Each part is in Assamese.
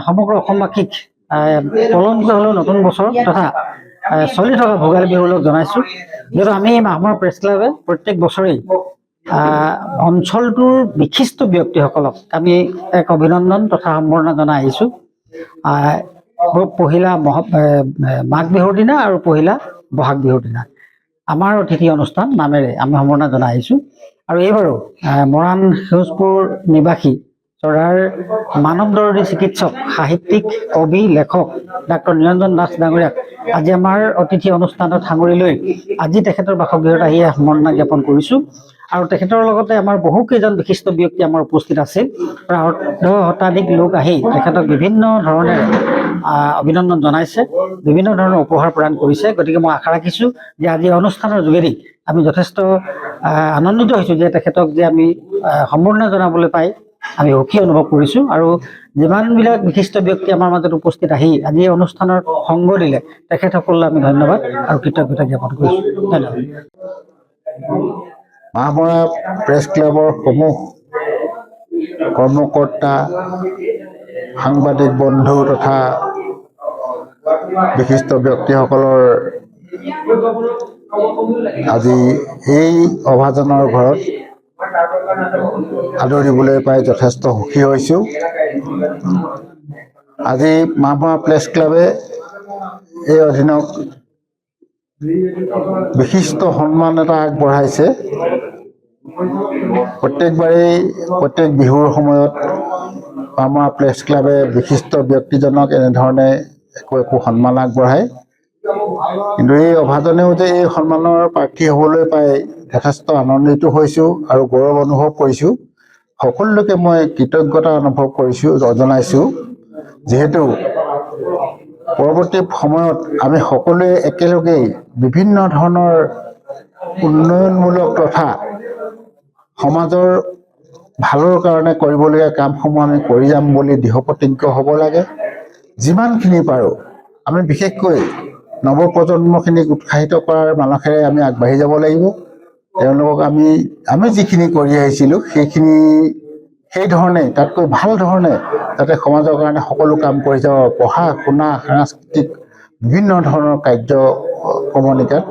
সমগ্ৰ অসমবাসীক কলমকৈ হ'লেও নতুন বছৰ তথা চলি থকা ভোগালী বিহুলৈ জনাইছোঁ। যিহেতু আমি মাহমৰ প্ৰেছ ক্লাবে প্ৰত্যেক বছৰেই অঞ্চলটোৰ বিশিষ্ট ব্যক্তিসকলক আমি এক অভিনন্দন তথা সম্বৰ্ধনা জনাই আহিছোঁ। পহিলা মাঘ বিহুৰ দিনা আৰু পহিলা বহাগ বিহুৰ দিনা আমাৰ অতিথি অনুষ্ঠান নামেৰে আমি সম্বৰ্ধনা জনাই আহিছোঁ। আৰু এইবাৰো মৰাণ সেউজপুৰ নিবাসী চৰাৰ মানৱ দৰদী চিকিৎসক, সাহিত্যিক, কবি, লেখক ডাক্তৰ নিৰঞ্জন দাস ডাঙৰীয়াক আজি আমাৰ অতিথি অনুষ্ঠানত সাঙুৰি লৈ আজি তেখেতৰ বাসগৃহত আহি সম্বৰ্ধনা জ্ঞাপন কৰিছোঁ। আৰু তেখেতৰ লগতে আমাৰ বহুকেইজন বিশিষ্ট ব্যক্তি আমাৰ উপস্থিত আছিল। প্ৰায় অৰ্ধ শতাধিক লোক আহি তেখেতক বিভিন্ন ধৰণে অভিনন্দন জনাইছে, বিভিন্ন ধৰণৰ উপহাৰ প্ৰদান কৰিছে। গতিকে মই আশা ৰাখিছোঁ যে আজি অনুষ্ঠানৰ যোগেদি আমি যথেষ্ট আনন্দিত হৈছোঁ যে তেখেতক যে আমি সম্বৰ্ধনা জনাবলৈ পাই আমি সুখী অনুভৱ কৰিছোঁ। আৰু যিমানবিলাক বিশিষ্ট ব্যক্তি আমাৰ মাজত উপস্থিত আহি আজি এই অনুষ্ঠানত সংগ দিলে তেখেতসকললৈ আমি ধন্যবাদ আৰু কৃতজ্ঞতা জ্ঞাপন কৰিছোঁ। ধন্যবাদ। মাহমৰা প্ৰেছ ক্লাবৰ সমূহ কৰ্মকৰ্তা, সাংবাদিক বন্ধু তথা বিশিষ্ট ব্যক্তিসকলৰ আজি এই অভাজনৰ ঘৰত আদৰিবলৈ পাই যথেষ্ট সুখী হৈছোঁ। আজি মাহমৰা প্ৰেছ ক্লাবে এই অধীনক বিশিষ্ট সন্মান এটা আগবঢ়াইছে। প্ৰত্যেক বিহুৰ সময়ত মাহমৰা প্ৰেছ ক্লাবে বিশিষ্ট ব্যক্তিজনক এনেধৰণে একো সন্মান আগবঢ়ায়। কিন্তু এই অভাজনেও যে এই সন্মানৰ প্ৰাৰ্থী হ'বলৈ পাই যথেষ্ট আনন্দিত হৈছোঁ আৰু গৌৰৱ অনুভৱ কৰিছোঁ। সকলোকে মই কৃতজ্ঞতা অনুভৱ জনাইছোঁ। যিহেতু পৰৱৰ্তী সময়ত আমি সকলোৱে একেলগেই বিভিন্ন ধৰণৰ উন্নয়নমূলক তথা সমাজৰ ভালৰ কাৰণে কৰিবলগীয়া কামসমূহ আমি কৰি যাম বুলি দৃঢ়প্ৰতিজ্ঞ হ'ব লাগে। যিমানখিনি পাৰোঁ আমি বিশেষকৈ নৱপ্ৰজন্মখিনিক উৎসাহিত কৰাৰ মানসেৰে আমি আগবাঢ়ি যাব লাগিব। তেওঁলোকক আমি যিখিনি কৰি আহিছিলোঁ সেই ধৰণে তাতকৈ ভাল ধৰণে যাতে সমাজৰ কাৰণে সকলো কাম কৰি যাব, পঢ়া শুনা সাংস্কৃতিক বিভিন্ন ধৰণৰ কাৰ্যক্ৰমণিকাত।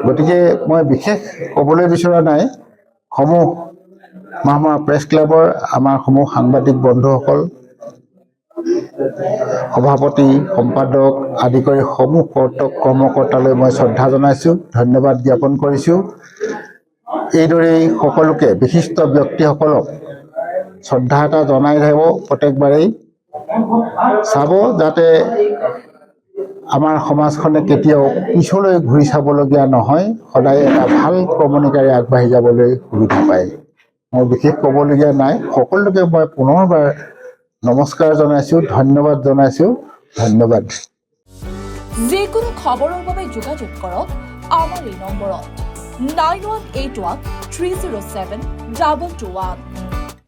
গতিকে মই বিশেষ ক'বলৈ বিচৰা নাই। মাহমৰা প্ৰেছ ক্লাবৰ আমাৰ সমূহ সাংবাদিক বন্ধুসকল, সভাপতি, সম্পাদক আদি কৰি সমূহ কৰ্মকৰ্তালৈ মই শ্ৰদ্ধা জনাইছোঁ, ধন্যবাদ জ্ঞাপন কৰিছোঁ। এইদৰেই সকলোকে বিশিষ্ট ব্যক্তিসকলক শ্ৰদ্ধা এটা জনাই থাকিব প্ৰত্যেকবাৰেই। চাব যাতে আমাৰ সমাজখনে কেতিয়াও পিছলৈ ঘূৰি চাবলগীয়া নহয়, সদায় এটা ভাল ক্ৰমণিকাৰে আগবাঢ়ি যাবলৈ সুবিধা পায়। মই বিশেষ ক'বলগীয়া নাই। সকলোকে মই পুনৰবাৰ নমস্কাৰ জনাইছোঁ, ধন্যবাদ জনাইছোঁ। ধন্যবাদ। যিকোনো খবৰৰ বাবে যোগাযোগ কৰক আমাৰ এই নম্বৰত 9181 307 2221।